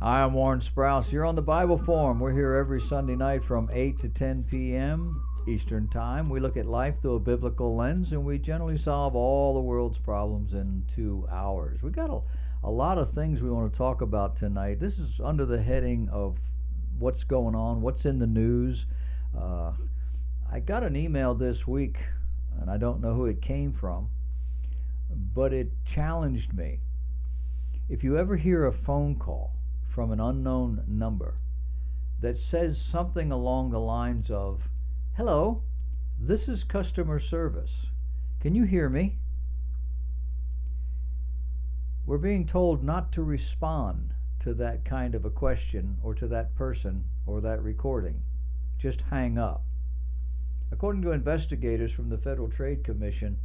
Hi, I'm Warren Sprouse. You're on the Bible Forum. We're here every Sunday night from 8 to 10 p.m. Eastern Time. We look at life through a biblical lens, and we generally solve all the world's problems in 2 hours. We got a lot of things we want to talk about tonight. This is under the heading of what's going on, what's in the news. I got an email this week, and I don't know who it came from, but it challenged me. If you ever hear a phone call from an unknown number that says something along the lines of, "Hello, this is customer service. Can you hear me?" We're being told not to respond to that kind of a question or to that person or that recording. Just hang up. According to investigators from the Federal Trade Commission,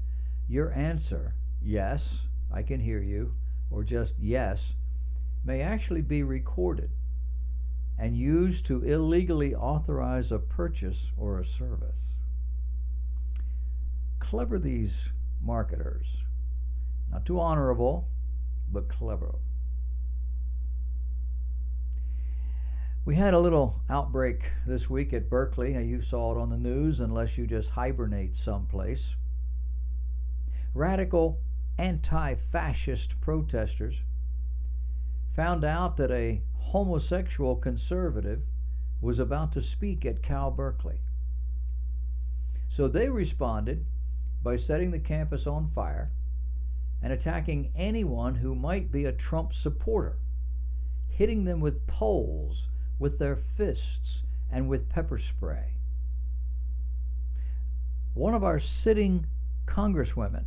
your answer, "Yes, I can hear you," or just "yes," may actually be recorded and used to illegally authorize a purchase or a service. Clever, these marketers. Not too honorable, but clever. We had a little outbreak this week at Berkeley. You saw it on the news, unless you just hibernate someplace. Radical anti-fascist protesters found out that a homosexual conservative was about to speak at Cal Berkeley. So they responded by setting the campus on fire and attacking anyone who might be a Trump supporter, hitting them with poles, with their fists, and with pepper spray. One of our sitting congresswomen,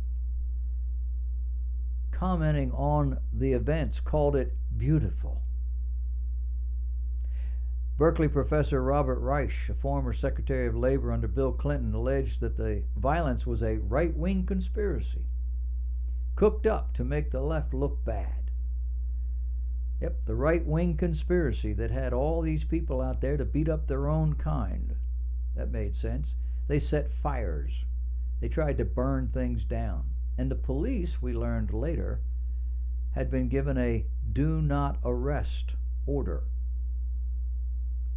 commenting on the events, called it beautiful. Berkeley professor Robert Reich, a former Secretary of Labor under Bill Clinton, alleged that the violence was a right-wing conspiracy, cooked up to make the left look bad. Yep, the right-wing conspiracy that had all these people out there to beat up their own kind. That made sense. They set fires. They tried to burn things down. And the police, we learned later, had been given a do not arrest order.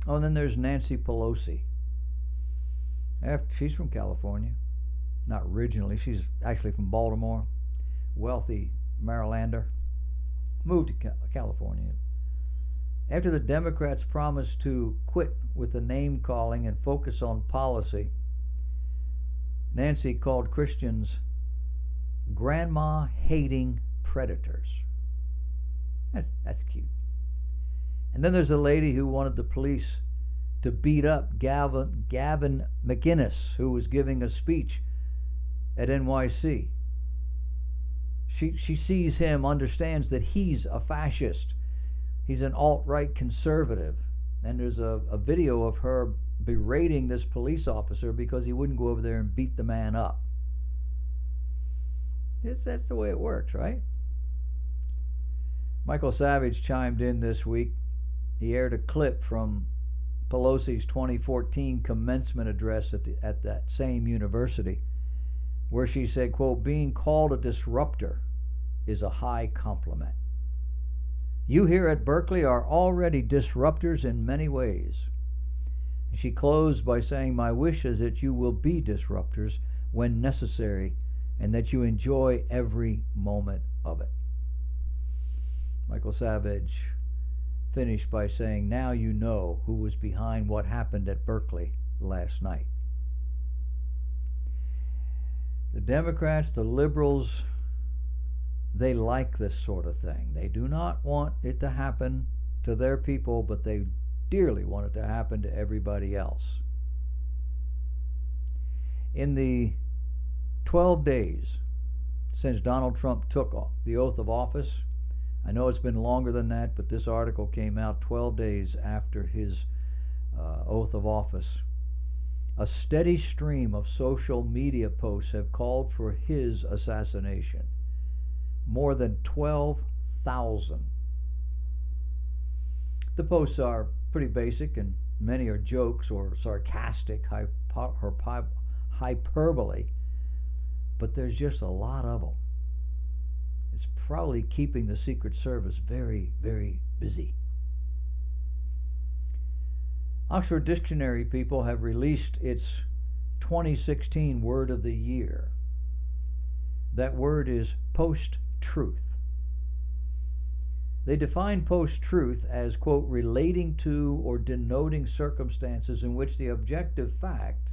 Oh, and then there's Nancy Pelosi. She's from California. Not originally. She's actually from Baltimore. Wealthy Marylander. Moved to California. After the Democrats promised to quit with the name calling and focus on policy, Nancy called Christians grandma hating predators. That's cute. And then there's a lady who wanted the police to beat up Gavin McInnes, who was giving a speech at NYC. She sees him, understands that he's a fascist. He's an alt-right conservative. And there's a video of her berating this police officer because he wouldn't go over there and beat the man up. That's the way it works, right? Michael Savage chimed in this week. He aired a clip from Pelosi's 2014 commencement address at that same university, where she said, quote, "Being called a disruptor is a high compliment. You here at Berkeley are already disruptors in many ways." And she closed by saying, "My wish is that you will be disruptors when necessary and that you enjoy every moment of it." Michael Savage finished by saying, "Now you know who was behind what happened at Berkeley last night." The Democrats, the liberals, they like this sort of thing. They do not want it to happen to their people, but they dearly want it to happen to everybody else. In the 12 days since Donald Trump took the oath of office, I know it's been longer than that, but this article came out 12 days after his oath of office, a steady stream of social media posts have called for his assassination. More than 12,000. The posts are pretty basic, and many are jokes or sarcastic hyperbole, but there's just a lot of them. It's probably keeping the Secret Service very, very busy. Oxford Dictionary people have released its 2016 word of the year. That word is post-truth. They define post-truth as, quote, relating to or denoting circumstances in which the objective facts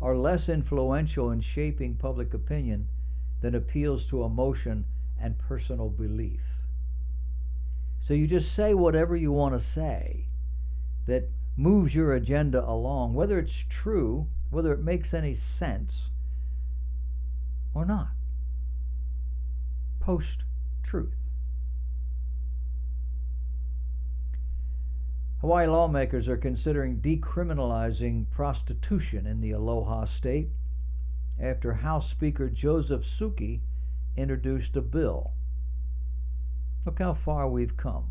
are less influential in shaping public opinion than appeals to emotion and personal belief. So you just say whatever you want to say that moves your agenda along, whether it's true, whether it makes any sense or not. Post-truth. Hawaii lawmakers are considering decriminalizing prostitution in the Aloha State after House Speaker Joseph Suki introduced a bill. Look how far we've come.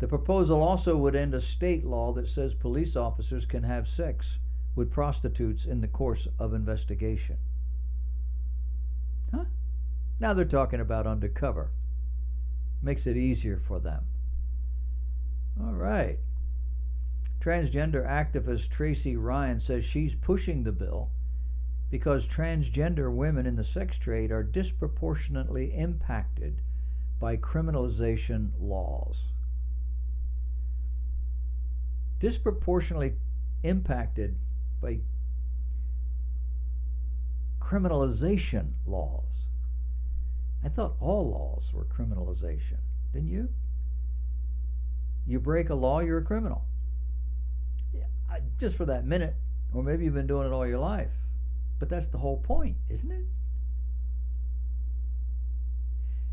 The proposal also would end a state law that says police officers can have sex with prostitutes in the course of investigation. Huh? Now they're talking about undercover. Makes it easier for them. All right. Transgender activist Tracy Ryan says she's pushing the bill because transgender women in the sex trade are disproportionately impacted by criminalization laws. Disproportionately impacted by criminalization laws. I thought all laws were criminalization, didn't you? You break a law, you're a criminal. Yeah, just for that minute, or maybe you've been doing it all your life. But that's the whole point, isn't it?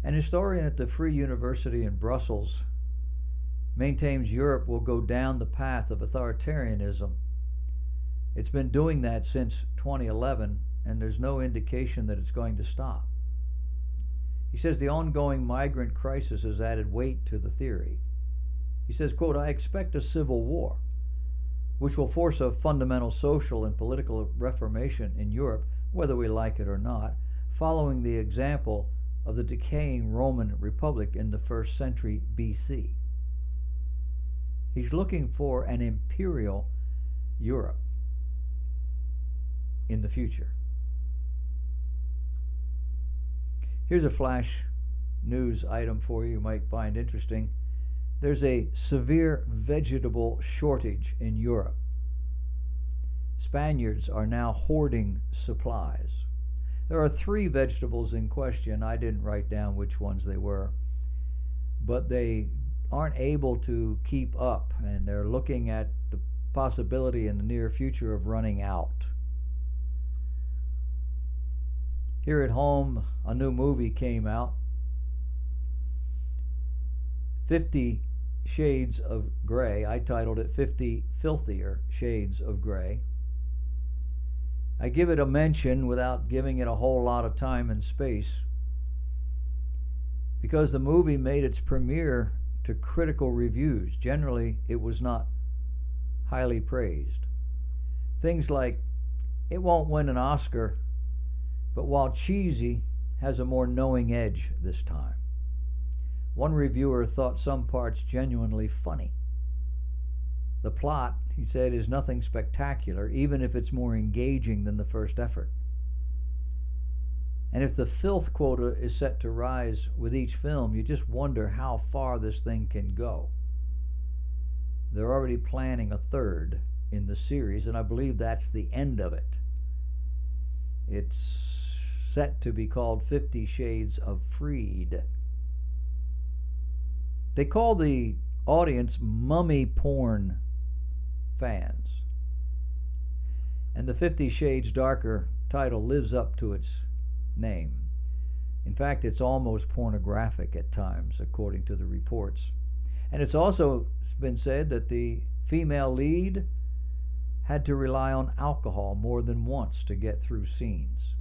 An historian at the Free University in Brussels maintains Europe will go down the path of authoritarianism. It's been doing that since 2011, and there's no indication that it's going to stop. He says the ongoing migrant crisis has added weight to the theory. He says, quote, I expect a civil war, which will force a fundamental social and political reformation in Europe, whether we like it or not, following the example of the decaying Roman Republic in the 1st century BC. He's looking for an imperial Europe in the future. Here's a flash news item for you might find interesting. There's a severe vegetable shortage in Europe. Spaniards are now hoarding supplies. There are 3 vegetables in question. I didn't write down which ones they were, but they aren't able to keep up, and they're looking at the possibility in the near future of running out. Here at home, a new movie came out, 50 Shades of Grey. I titled it 50 Filthier Shades of Grey. I give it a mention without giving it a whole lot of time and space because the movie made its premiere to critical reviews. Generally, it was not highly praised. Things like, it won't win an Oscar, but while cheesy, has a more knowing edge this time. One reviewer thought some parts genuinely funny. The plot, he said, is nothing spectacular, even if it's more engaging than the first effort. And if the filth quota is set to rise with each film, you just wonder how far this thing can go. They're already planning a 3rd in the series, and I believe that's the end of it. It's set to be called 50 Shades of Freed. They call the audience mummy porn fans. And the 50 Shades Darker title lives up to its name. In fact, it's almost pornographic at times, according to the reports. And it's also been said that the female lead had to rely on alcohol more than once to get through scenes.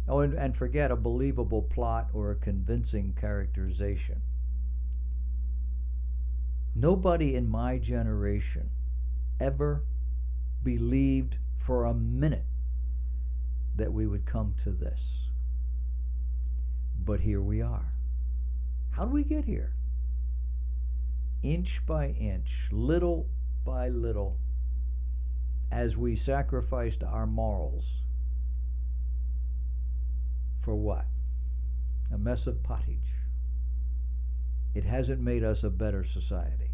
Oh, and forget a believable plot or a convincing characterization. Nobody in my generation ever believed for a minute that we would come to this. But here we are. How do we get here? Inch by inch, little by little, as we sacrificed our morals for what? A mess of pottage. It hasn't made us a better society.